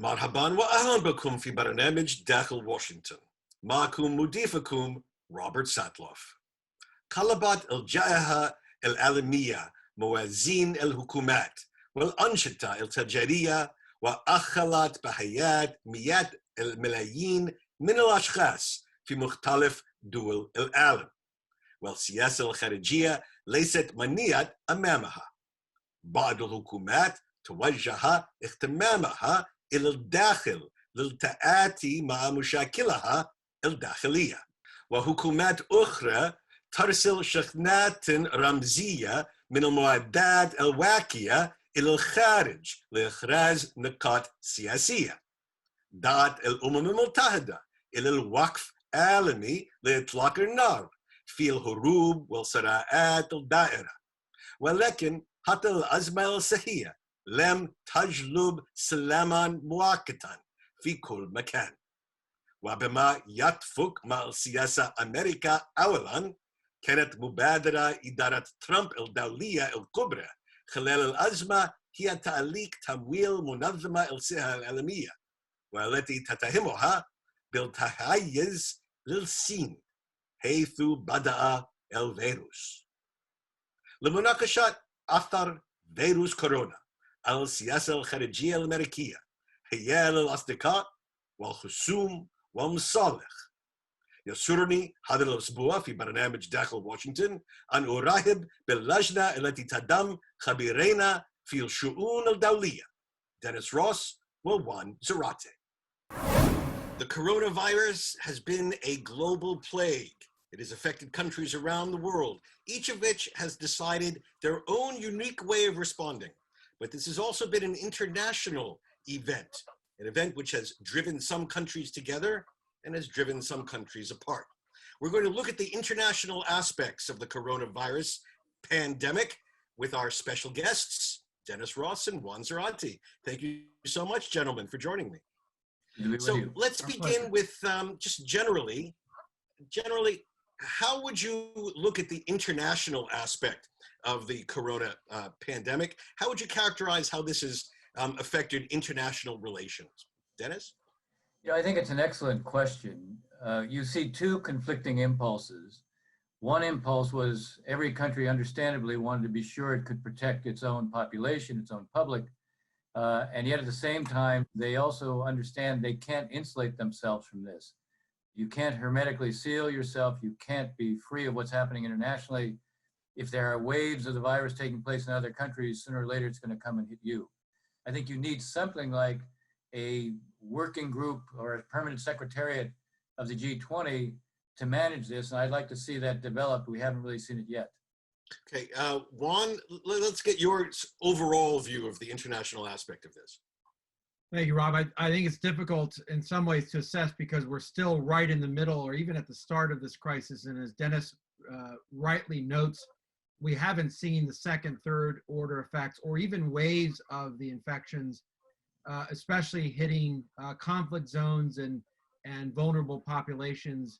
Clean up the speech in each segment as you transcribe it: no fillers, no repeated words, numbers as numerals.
مرحبا وأهلا بكم في برنامج داخل واشنطن. معكم مضيفكم روبرت ساتلوف. قلبت الجائحة العالمية موازين الحكومات والأنشطة التجارية وأخلت بحياة مئات الملايين من الأشخاص في مختلف دول العالم. والسياسة الخارجية ليست منيعة أمامها. بعض الحكومات توجه اهتمامها إلى الداخل للتعاطي مع مشاكلها الداخلية، وحكومات أخرى ترسل شحنات رمزية من المعدات الواقية إلى الخارج لإخراج نقاط سياسية. دعت الأمم المتحدة إلى الوقف العالمي لإطلاق النار في الحروب والصراعات الدائرة، ولكن حتى الأزمة الصحية لم تجلب سلاما مؤقتا في كل مكان. وبما يتفق مع السياسة أمريكا أولا، كانت مبادرة إدارة ترامب الدولية الكبرى خلال الأزمة هي تعليق تمويل منظمة الصحة العالمية، والتي تتهمها بالتحيز للصين حيث بدأ الفيروس. لمناقشة أثر فيروس كورونا على السياسة الخارجية الأمريكية، حيال الأصدقاء والخصوم والمصالح، يسرني هذا الأسبوع في برنامج داخل واشنطن أن أرحب باللجنة التي تضم خبيرين في الشؤون الدولية، دينيس روس ووان زراتي. The coronavirus has been a global plague. It has affected countries around the world, each of which has decided their own unique way of responding. But this has also been an international event, an event which has driven some countries together and has driven some countries apart. We're going to look at the international aspects of the coronavirus pandemic with our special guests, Dennis Ross and Juan Zarate. Thank you so much, gentlemen, for joining me. So let's begin with just generally, how would you look at the international aspect of the corona pandemic? How would you characterize how this has affected international relations? Dennis? Yeah, I think it's an excellent question. You see two conflicting impulses. One impulse was every country understandably wanted to be sure it could protect its own population, its own public. And yet at the same time, they also understand they can't insulate themselves from this. You can't hermetically seal yourself. You can't be free of what's happening internationally. If there are waves of the virus taking place in other countries, sooner or later it's going to come and hit you. I think you need something like a working group or a permanent secretariat of the G20 to manage this. And I'd like to see that develop. We haven't really seen it yet. Okay, Juan, let's get your overall view of the international aspect of this. Thank you, Rob. I think it's difficult in some ways to assess because we're still right in the middle or even at the start of this crisis. And as Dennis rightly notes, we haven't seen the second, third order effects or even waves of the infections, especially hitting conflict zones and vulnerable populations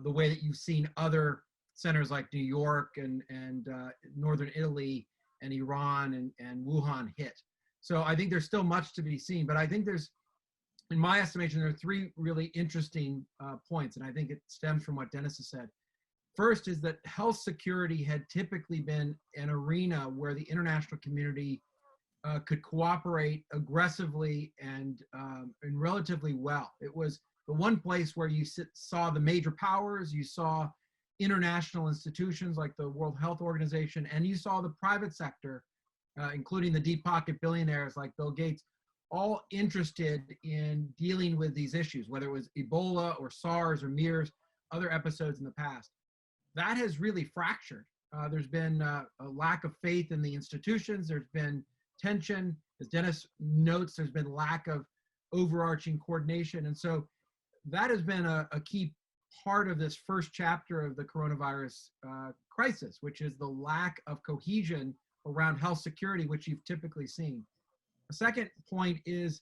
the way that you've seen other centers like New York and Northern Italy and Iran and Wuhan hit. So I think there's still much to be seen, but I think there's, in my estimation, there are three really interesting points, and I think it stems from what Dennis has said. First is that health security had typically been an arena where the international community could cooperate aggressively and relatively well. It was the one place where you saw the major powers, you saw international institutions like the World Health Organization, and you saw the private sector, including the deep pocket billionaires like Bill Gates, all interested in dealing with these issues, whether it was Ebola or SARS or MERS, other episodes in the past. That has really fractured. There's been a lack of faith in the institutions. There's been tension. As Dennis notes, there's been lack of overarching coordination. And so that has been a key part of this first chapter of the coronavirus crisis, which is the lack of cohesion around health security, which you've typically seen. The second point is,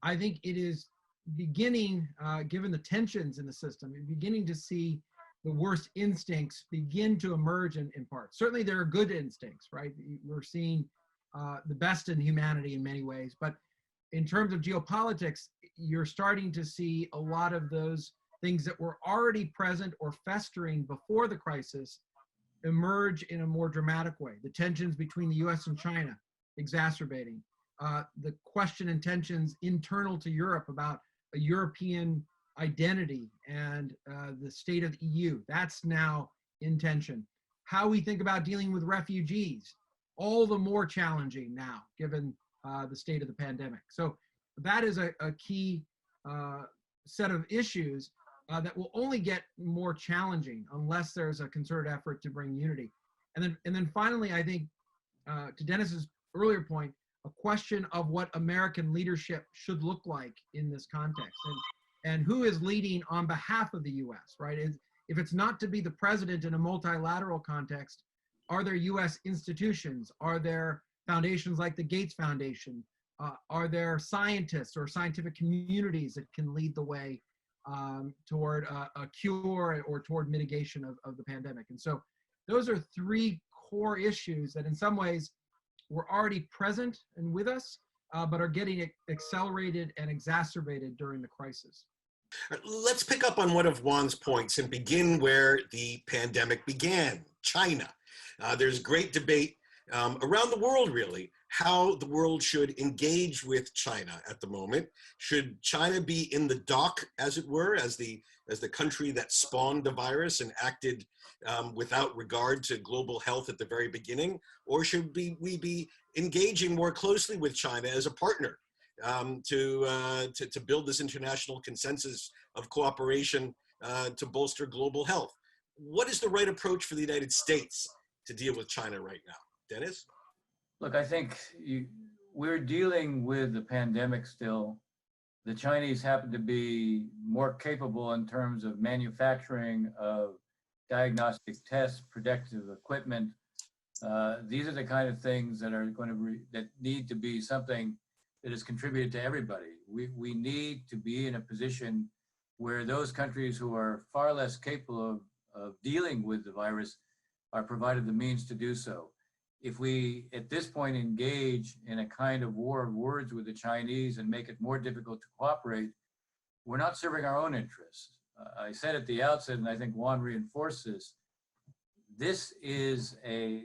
I think it is beginning, given the tensions in the system, beginning to see the worst instincts begin to emerge in part. Certainly there are good instincts, right? We're seeing the best in humanity in many ways, but in terms of geopolitics, you're starting to see a lot of those things that were already present or festering before the crisis emerge in a more dramatic way. The tensions between the US and China exacerbating. The question and tensions internal to Europe about a European identity and the state of the EU, that's now in tension. How we think about dealing with refugees, all the more challenging now, given the state of the pandemic. So that is a key set of issues that will only get more challenging unless there's a concerted effort to bring unity. And then finally, I think, to Dennis's earlier point, a question of what American leadership should look like in this context, and who is leading on behalf of the US, right? If it's not to be the president in a multilateral context, are there US institutions? Are there foundations like the Gates Foundation? Are there scientists or scientific communities that can lead the way toward a cure or toward mitigation of the pandemic? And so those are three core issues that in some ways were already present and with us, but are getting accelerated and exacerbated during the crisis. Let's pick up on one of Juan's points and begin where the pandemic began, China. There's great debate around the world, really, how the world should engage with China at the moment. Should China be in the dock, as it were, as the country that spawned the virus and acted without regard to global health at the very beginning? Or should we be engaging more closely with China as a partner to build this international consensus of cooperation to bolster global health? What is the right approach for the United States to deal with China right now? Dennis? Look, I think we're dealing with the pandemic still. The Chinese happen to be more capable in terms of manufacturing of diagnostic tests, protective equipment. These are the kind of things that are going to that need to be something that is contributed to everybody. We need to be in a position where those countries who are far less capable of dealing with the virus are provided the means to do so. If we, at this point, engage in a kind of war of words with the Chinese and make it more difficult to cooperate, we're not serving our own interests. I said at the outset, and I think Juan reinforced this, this is a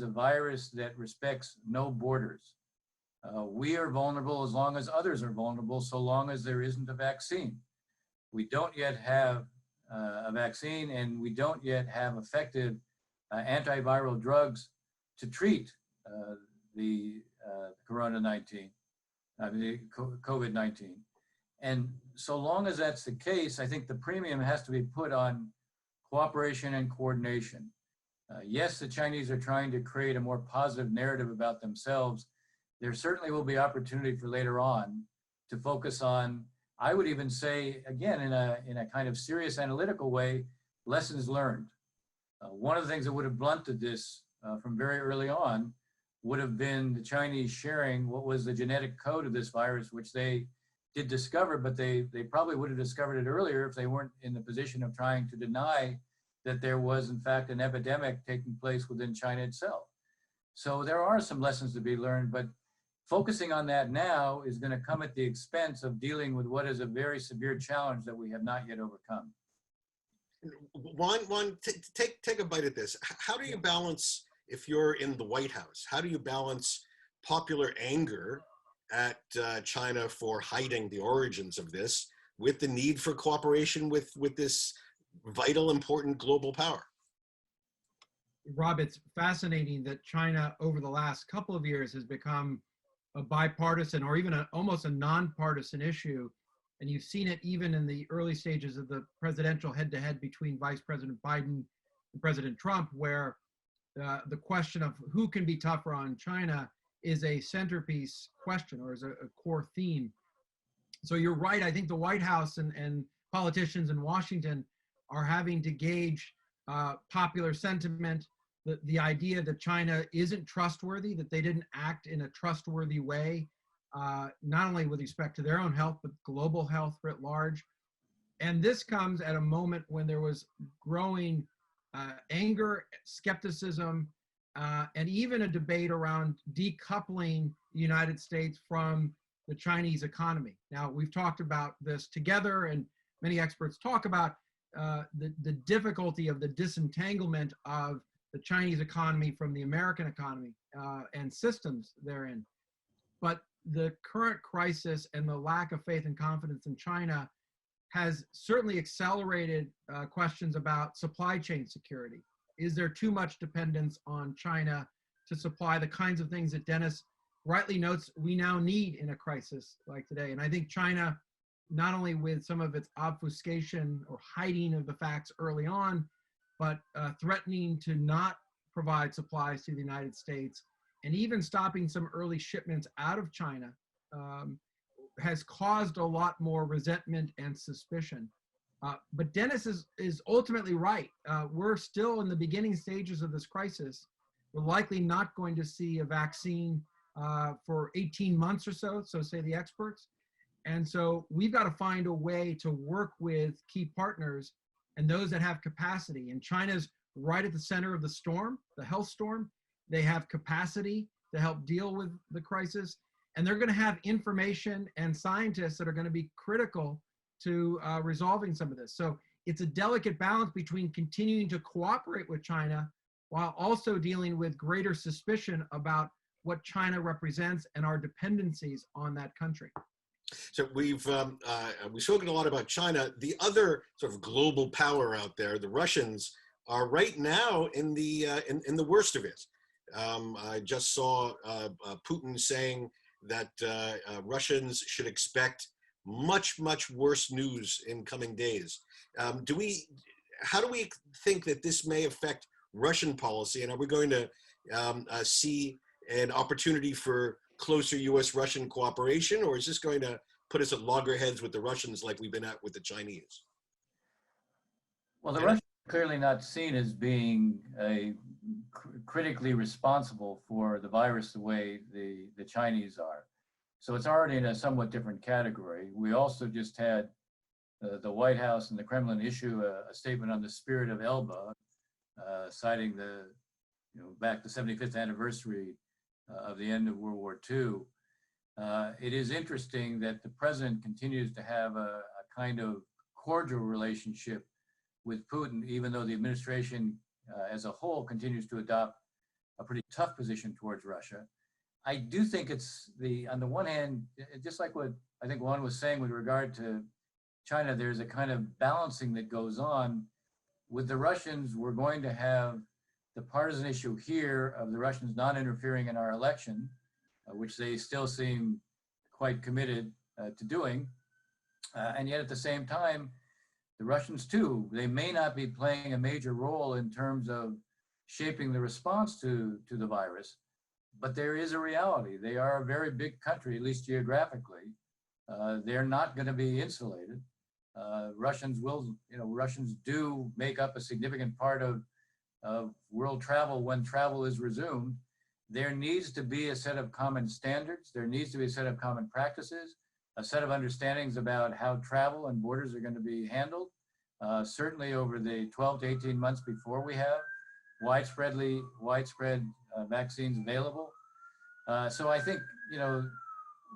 virus that respects no borders. We are vulnerable as long as others are vulnerable, so long as there isn't a vaccine. We don't yet have a vaccine, and we don't yet have effective antiviral drugs to treat the COVID-19. And so long as that's the case, I think the premium has to be put on cooperation and coordination. Yes, the Chinese are trying to create a more positive narrative about themselves. There certainly will be opportunity for later on to focus on, I would even say, again, in a kind of serious analytical way, lessons learned. One of the things that would have blunted this from very early on would have been the Chinese sharing what was the genetic code of this virus, which they did discover, but they probably would have discovered it earlier if they weren't in the position of trying to deny that there was, in fact, an epidemic taking place within China itself. So there are some lessons to be learned, but focusing on that now is going to come at the expense of dealing with what is a very severe challenge that we have not yet overcome. Juan, take a bite at this. How do you balance, if you're in the White House, how do you balance popular anger at China for hiding the origins of this with the need for cooperation with this vital, important global power? Rob, it's fascinating that China over the last couple of years has become a bipartisan or even almost a nonpartisan issue. And you've seen it even in the early stages of the presidential head-to-head between Vice President Biden and President Trump, where the question of who can be tougher on China is a centerpiece question or is a core theme. So you're right. I think the White House and politicians in Washington are having to gauge popular sentiment, the idea that China isn't trustworthy, that they didn't act in a trustworthy way, not only with respect to their own health, but global health writ large. And this comes at a moment when there was growing anger, skepticism, and even a debate around decoupling the United States from the Chinese economy. Now, we've talked about this together, and many experts talk about the difficulty of the disentanglement of the Chinese economy from the American economy and systems therein. But the current crisis and the lack of faith and confidence in China has certainly accelerated questions about supply chain security. Is there too much dependence on China to supply the kinds of things that Dennis rightly notes we now need in a crisis like today? And I think China, not only with some of its obfuscation or hiding of the facts early on, but threatening to not provide supplies to the United States, and even stopping some early shipments out of China, has caused a lot more resentment and suspicion. But Dennis is ultimately right. We're still in the beginning stages of this crisis. We're likely not going to see a vaccine for 18 months or so say the experts. And so we've got to find a way to work with key partners and those that have capacity. And China's right at the center of the storm, the health storm. They have capacity to help deal with the crisis. And they're going to have information and scientists that are going to be critical to resolving some of this. So it's a delicate balance between continuing to cooperate with China while also dealing with greater suspicion about what China represents and our dependencies on that country. So we've spoken a lot about China. The other sort of global power out there, the Russians, are right now in the worst of it. I just saw Putin saying that Russians should expect much worse news in coming days. How do we think that this may affect Russian policy, and are we going to see an opportunity for closer U.S.-Russian cooperation, or is this going to put us at loggerheads with the Russians like we've been at with the Chinese? Well, the Russians are clearly not seen as being critically responsible for the virus the way the Chinese are. So it's already in a somewhat different category. We also just had the White House and the Kremlin issue a statement on the spirit of Elba, citing back the 75th anniversary of the end of World War II. It is interesting that the president continues to have a kind of cordial relationship with Putin, even though the administration as a whole continues to adopt a pretty tough position towards Russia. I do think it's on the one hand, just like what I think Juan was saying with regard to China, there's a kind of balancing that goes on. With the Russians, we're going to have the partisan issue here of the Russians not interfering in our election, which they still seem quite committed to doing. And yet at the same time, the Russians too, they may not be playing a major role in terms of shaping the response to the virus, but there is a reality. They are a very big country, at least geographically. They're not going to be insulated. Russians do make up a significant part of world travel when travel is resumed. There needs to be a set of common standards. There needs to be a set of common practices, a set of understandings about how travel and borders are going to be handled, certainly over the 12 to 18 months before we have widespread vaccines available. So I think,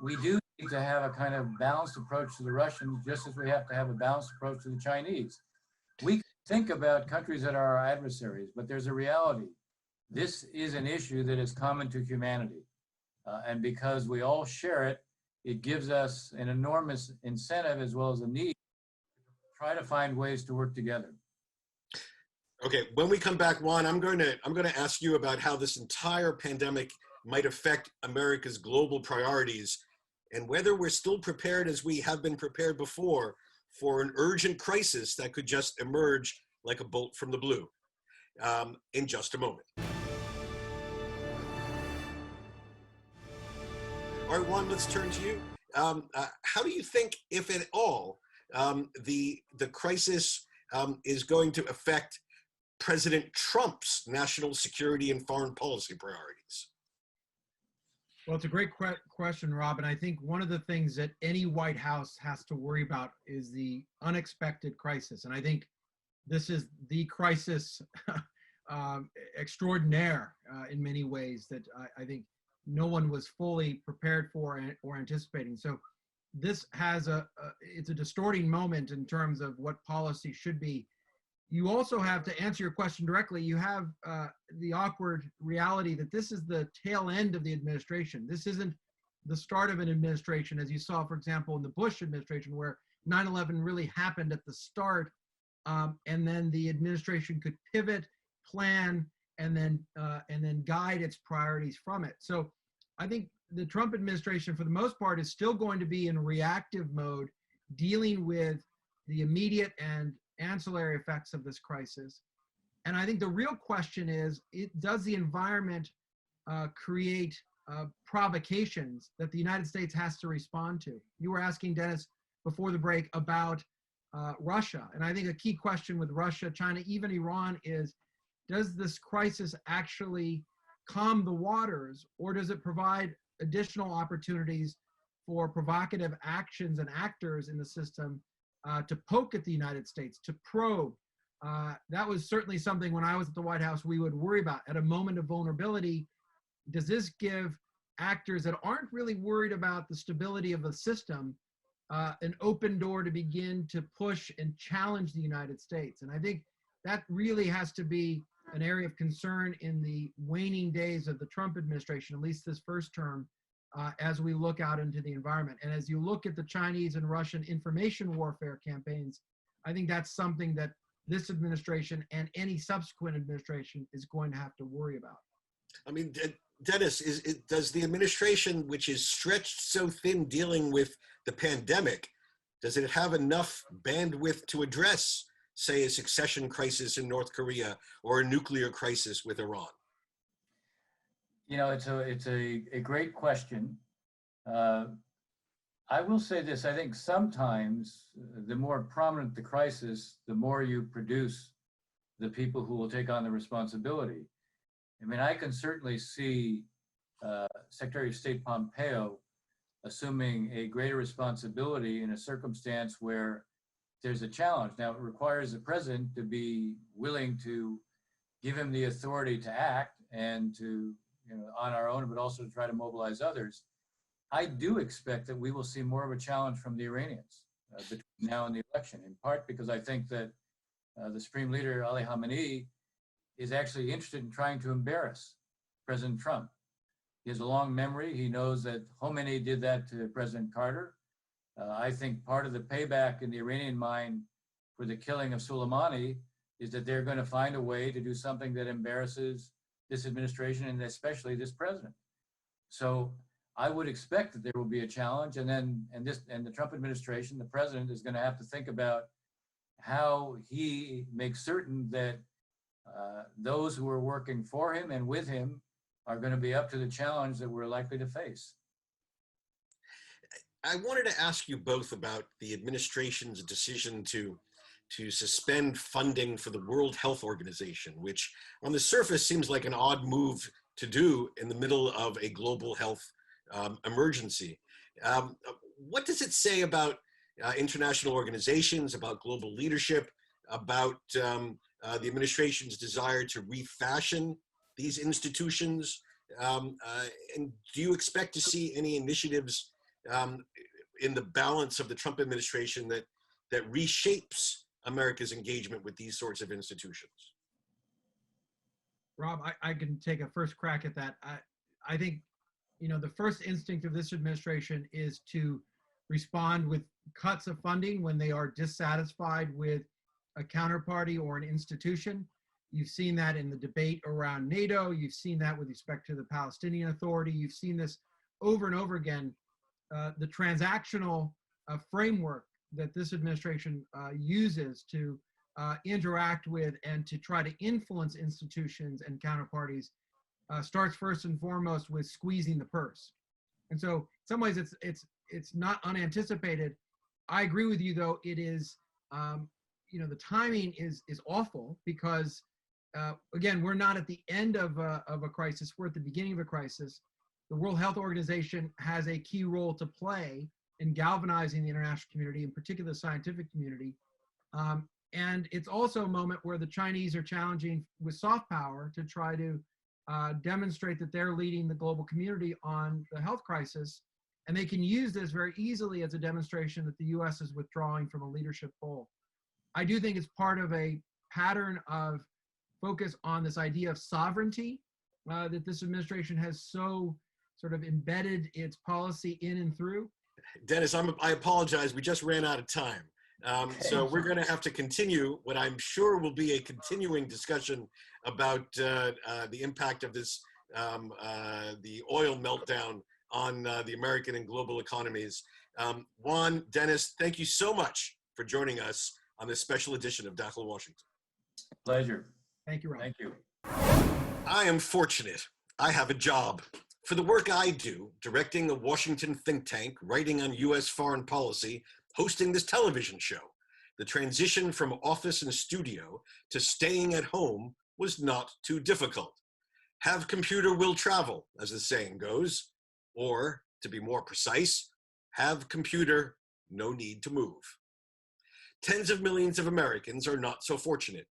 we do need to have a kind of balanced approach to the Russians, just as we have to have a balanced approach to the Chinese. We think about countries that are our adversaries, but there's a reality. This is an issue that is common to humanity. And because we all share it, it gives us an enormous incentive as well as a need to try to find ways to work together. Okay, when we come back, Juan, I'm going to ask you about how this entire pandemic might affect America's global priorities and whether we're still prepared as we have been prepared before for an urgent crisis that could just emerge like a bolt from the blue. In just a moment. All right, Juan, let's turn to you. How do you think, if at all, the crisis is going to affect President Trump's national security and foreign policy priorities? Well, it's a great question, Rob. And I think one of the things that any White House has to worry about is the unexpected crisis. And I think this is the crisis extraordinaire in many ways that I think no one was fully prepared for or anticipating. So this has it's a distorting moment in terms of what policy should be. You also have, to answer your question directly, you have the awkward reality that this is the tail end of the administration. This isn't the start of an administration, as you saw, for example, in the Bush administration, where 9/11 really happened at the start, and then the administration could pivot, plan, and then guide its priorities from it. So I think the Trump administration, for the most part, is still going to be in reactive mode, dealing with the immediate and ancillary effects of this crisis. And I think the real question is, does the environment create provocations that the United States has to respond to? You were asking, Dennis, before the break about Russia. And I think a key question with Russia, China, even Iran is, does this crisis actually calm the waters, or does it provide additional opportunities for provocative actions and actors in the system to poke at the United States, to probe? That was certainly something when I was at the White House we would worry about. At a moment of vulnerability, does this give actors that aren't really worried about the stability of the system an open door to begin to push and challenge the United States? And I think that really has to be an area of concern in the waning days of the Trump administration, at least this first term, as we look out into the environment. And as you look at the Chinese and Russian information warfare campaigns, I think that's something that this administration and any subsequent administration is going to have to worry about. I mean, Dennis, does the administration, which is stretched so thin dealing with the pandemic, does it have enough bandwidth to address, say, a succession crisis in North Korea or a nuclear crisis with Iran? You know, it's a great question. I will say this: I think sometimes the more prominent the crisis, the more you produce the people who will take on the responsibility. I mean, I can certainly see Secretary of State Pompeo assuming a greater responsibility in a circumstance where there's a challenge. Now, it requires the president to be willing to give him the authority to act and to, on our own, but also to try to mobilize others. I do expect that we will see more of a challenge from the Iranians between now and the election, in part because I think that the Supreme Leader, Ali Khamenei, is actually interested in trying to embarrass President Trump. He has a long memory. He knows that Khomeini did that to President Carter. I think part of the payback in the Iranian mind for the killing of Soleimani is that they're going to find a way to do something that embarrasses this administration and especially this president. So I would expect that there will be a challenge, and the Trump administration, the president, is going to have to think about how he makes certain that those who are working for him and with him are going to be up to the challenge that we're likely to face. I wanted to ask you both about the administration's decision to suspend funding for the World Health Organization, which on the surface seems like an odd move to do in the middle of a global health emergency. What does it say about international organizations, about global leadership, about the administration's desire to refashion these institutions? And do you expect to see any initiatives in the balance of the Trump administration that reshapes America's engagement with these sorts of institutions? Rob, I can take a first crack at that. I think, the first instinct of this administration is to respond with cuts of funding when they are dissatisfied with a counterparty or an institution. You've seen that in the debate around NATO. You've seen that with respect to the Palestinian Authority. You've seen this over and over again. The transactional framework that this administration uses to interact with and to try to influence institutions and counterparties starts first and foremost with squeezing the purse. And so in some ways it's not unanticipated. I agree with you, though. It is, the timing is awful because, again, we're not at the end of a crisis. We're at the beginning of a crisis. The World Health Organization has a key role to play in galvanizing the international community, in particular the scientific community. And it's also a moment where the Chinese are challenging with soft power to try to demonstrate that they're leading the global community on the health crisis, and they can use this very easily as a demonstration that the US is withdrawing from a leadership role. I do think it's part of a pattern of focus on this idea of sovereignty that this administration has so sort of embedded its policy in and through. Dennis, I apologize. We just ran out of time. So we're going to have to continue what I'm sure will be a continuing discussion about the impact of this, the oil meltdown on the American and global economies. Juan, Dennis, thank you so much for joining us on this special edition of Dakhel, Washington. Pleasure. Thank you, Rob. Thank you. I am fortunate. I have a job. For the work I do, directing a Washington think tank, writing on US foreign policy, hosting this television show, the transition from office and studio to staying at home was not too difficult. Have computer will travel, as the saying goes, or, to be more precise, have computer, no need to move. Tens of millions of Americans are not so fortunate.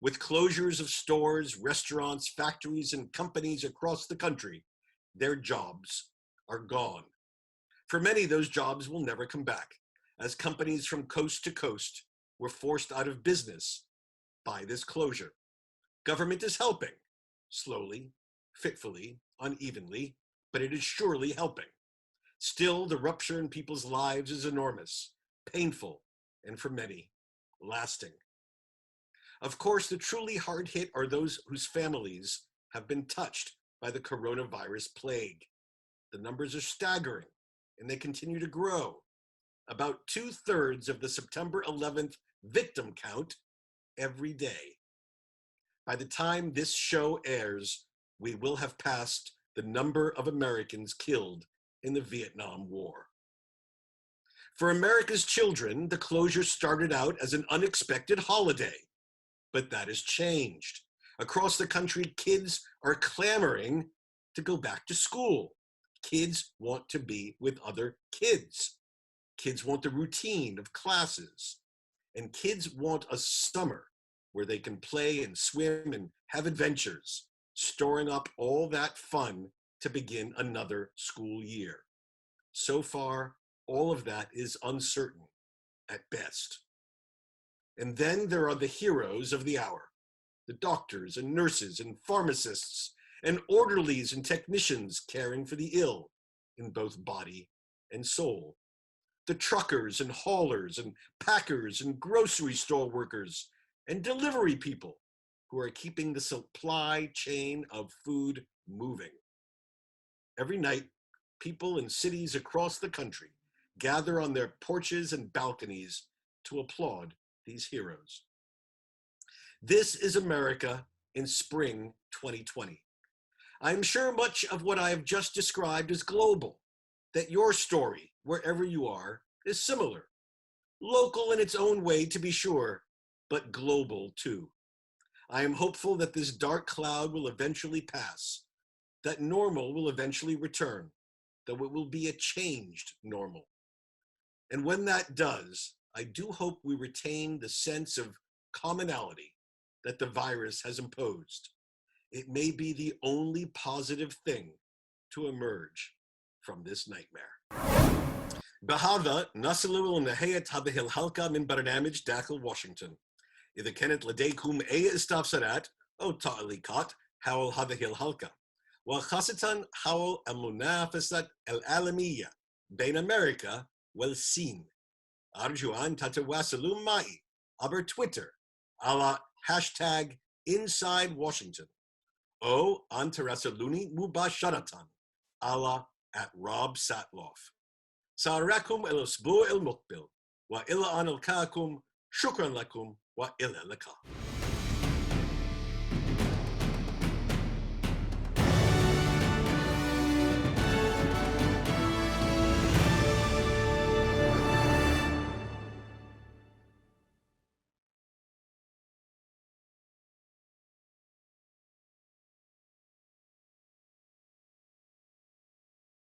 With closures of stores, restaurants, factories, and companies across the country, their jobs are gone. For many, those jobs will never come back, as companies from coast to coast were forced out of business by this closure. Government is helping, slowly, fitfully, unevenly, but it is surely helping. Still, the rupture in people's lives is enormous, painful, and for many, lasting. Of course, the truly hard hit are those whose families have been touched by the coronavirus plague. The numbers are staggering, and they continue to grow. About 2/3 of the September 11th victim count every day. By the time this show airs, we will have passed the number of Americans killed in the Vietnam War. For America's children, the closure started out as an unexpected holiday, but that has changed. Across the country, kids are clamoring to go back to school. Kids want to be with other kids. Kids want the routine of classes. And kids want a summer where they can play and swim and have adventures, storing up all that fun to begin another school year. So far, all of that is uncertain at best. And then there are the heroes of the hour, the doctors and nurses and pharmacists and orderlies and technicians caring for the ill in both body and soul. The truckers and haulers and packers and grocery store workers and delivery people who are keeping the supply chain of food moving. Every night, people in cities across the country gather on their porches and balconies to applaud these heroes. This is America in spring 2020. I'm sure much of what I have just described is global, that your story, wherever you are, is similar. Local in its own way, to be sure, but global too. I am hopeful that this dark cloud will eventually pass, that normal will eventually return, that it will be a changed normal. And when that does, I do hope we retain the sense of commonality that the virus has imposed. It may be the only positive thing to emerge from this nightmare. بهذا نصل لنهاية هذه الحلقة من برنامج داخل واشنطن. إذا كانت لديكم أي استفسارات أو تعليقات حول هذه الحلقة، وخاصة حول المنافسة العالمية بين أمريكا والصين، أرجو أن تتواصلوا معي عبر تويتر على هاشتاغ Inside Washington أو أن تراسلوني مباشرة على @RobSatloff. سأراكم الأسبوع المقبل، وإلى أن ألقاكم شكرا لكم وإلى اللقاء.